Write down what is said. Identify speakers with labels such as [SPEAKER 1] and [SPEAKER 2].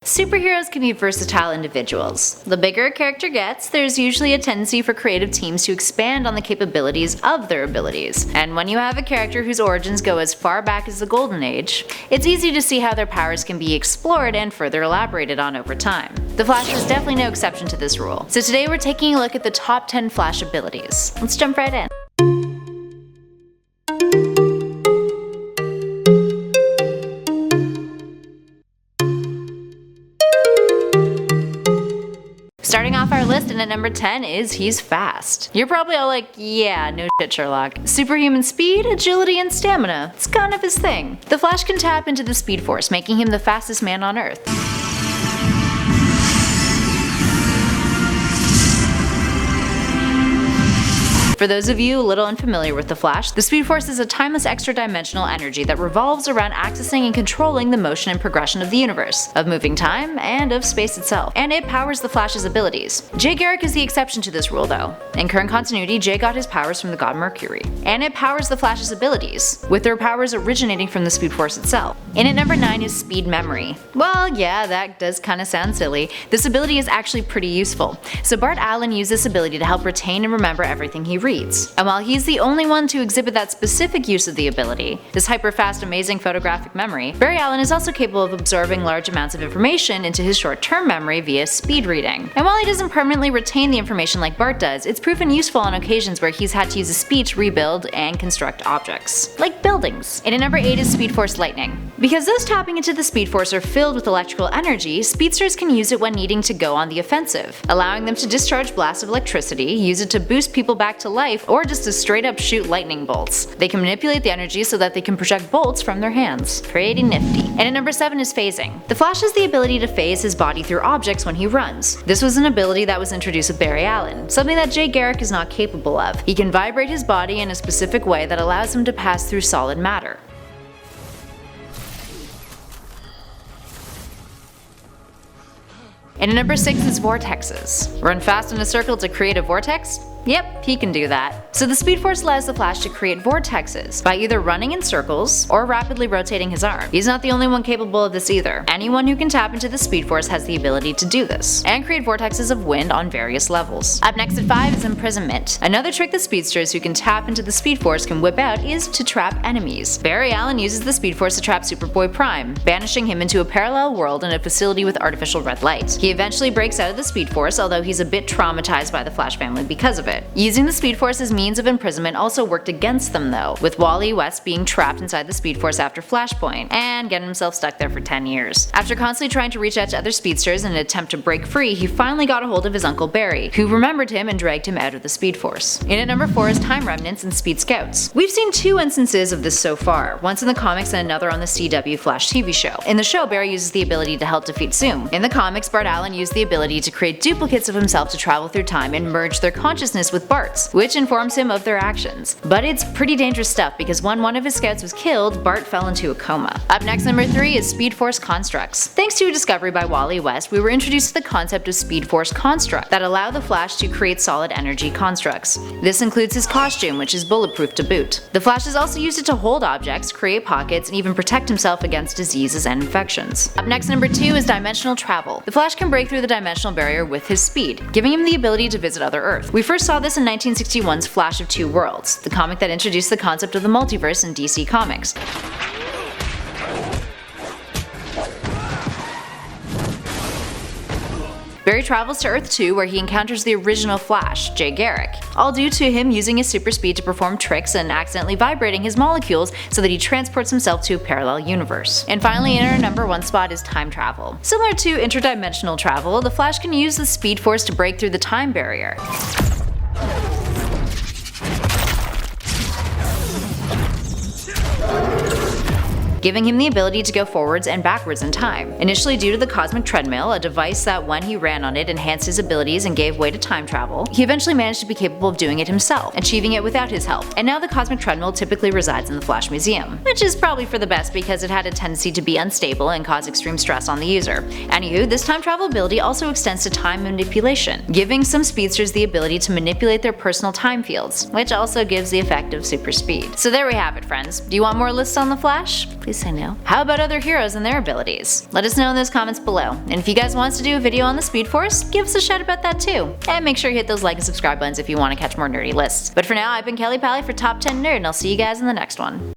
[SPEAKER 1] Superheroes can be versatile individuals. The bigger a character gets, there's usually a tendency for creative teams to expand on the capabilities of their abilities. And when you have a character whose origins go as far back as the Golden Age, it's easy to see how their powers can be explored and further elaborated on over time. The Flash is definitely no exception to this rule. So today we're taking a look at the top 10 Flash abilities. Let's jump right in. Starting off our list, and at number 10 is he's fast. You're probably all like, yeah, no shit, Sherlock. Superhuman speed, agility, and stamina. It's kind of his thing. The Flash can tap into the Speed Force, making him the fastest man on Earth. For those of you a little unfamiliar with the Flash, the Speed Force is a timeless extra-dimensional energy that revolves around accessing and controlling the motion and progression of the universe, of moving time, and of space itself. And it powers the Flash's abilities. Jay Garrick is the exception to this rule though. In current continuity, Jay got his powers from the god Mercury. And it powers the Flash's abilities, with their powers originating from the Speed Force itself. And at number 9 is Speed Memory. Well, yeah, that does kinda sound silly. This ability is actually pretty useful. So Bart Allen used this ability to help retain and remember everything he reads. And while he's the only one to exhibit that specific use of the ability, this hyper-fast, amazing photographic memory, Barry Allen is also capable of absorbing large amounts of information into his short-term memory via speed reading. And while he doesn't permanently retain the information like Bart does, it's proven useful on occasions where he's had to use a speed to rebuild and construct objects, like buildings. And at number 8 is Speed Force Lightning. Because those tapping into the Speed Force are filled with electrical energy, speedsters can use it when needing to go on the offensive, allowing them to discharge blasts of electricity, use it to boost people back to life, or just to straight up shoot lightning bolts. They can manipulate the energy so that they can project bolts from their hands. Pretty nifty. And at number 7 is phasing. The Flash has the ability to phase his body through objects when he runs. This was an ability that was introduced with Barry Allen, something that Jay Garrick is not capable of. He can vibrate his body in a specific way that allows him to pass through solid matter. And at number 6 is Vortexes. Run fast in a circle to create a vortex? Yep, he can do that. So the Speed Force allows the Flash to create vortexes by either running in circles or rapidly rotating his arm. He's not the only one capable of this either. Anyone who can tap into the Speed Force has the ability to do this, and create vortexes of wind on various levels. Up next at 5 is Imprisonment. Another trick that speedsters who can tap into the Speed Force can whip out is to trap enemies. Barry Allen uses the Speed Force to trap Superboy Prime, banishing him into a parallel world in a facility with artificial red light. He eventually breaks out of the Speed Force, although he's a bit traumatized by the Flash family because of it. Using the Speed Force as means of imprisonment also worked against them though, with Wally West being trapped inside the Speed Force after Flashpoint, and getting himself stuck there for 10 years. After constantly trying to reach out to other speedsters in an attempt to break free, he finally got a hold of his Uncle Barry, who remembered him and dragged him out of the Speed Force. And at number 4 is Time Remnants and Speed Scouts. We've seen 2 instances of this so far, once in the comics and another on the CW Flash TV show. In the show, Barry uses the ability to help defeat Zoom. In the comics, Bart Allen used the ability to create duplicates of himself to travel through time and merge their consciousness with Bart's, which informs him of their actions. But it's pretty dangerous stuff because when one of his scouts was killed, Bart fell into a coma. Up next, number 3 is Speed Force Constructs. Thanks to a discovery by Wally West, we were introduced to the concept of Speed Force Construct that allow the Flash to create solid energy constructs. This includes his costume, which is bulletproof to boot. The Flash has also used it to hold objects, create pockets, and even protect himself against diseases and infections. Up next, number 2 is Dimensional Travel. The Flash can break through the dimensional barrier with his speed, giving him the ability to visit other Earth. We first saw this in 1961's Flash of Two Worlds, the comic that introduced the concept of the multiverse in DC Comics. Barry travels to Earth 2 where he encounters the original Flash, Jay Garrick, all due to him using his super speed to perform tricks and accidentally vibrating his molecules so that he transports himself to a parallel universe. And finally, in our number 1 spot is time travel. Similar to interdimensional travel, the Flash can use the Speed Force to break through the time barrier, giving him the ability to go forwards and backwards in time. Initially due to the Cosmic Treadmill, a device that when he ran on it enhanced his abilities and gave way to time travel, he eventually managed to be capable of doing it himself, achieving it without his help. And now the Cosmic Treadmill typically resides in the Flash Museum, which is probably for the best because it had a tendency to be unstable and cause extreme stress on the user. Anywho, this time travel ability also extends to time manipulation, giving some speedsters the ability to manipulate their personal time fields, which also gives the effect of super speed. So there we have it, friends. Do you want more lists on the Flash? Please say no. How about other heroes and their abilities? Let us know in those comments below. And if you guys want us to do a video on the Speed Force, give us a shout about that too. And make sure you hit those like and subscribe buttons if you want to catch more nerdy lists. But for now, I've been Kelly Pally for Top 10 Nerd, and I'll see you guys in the next one.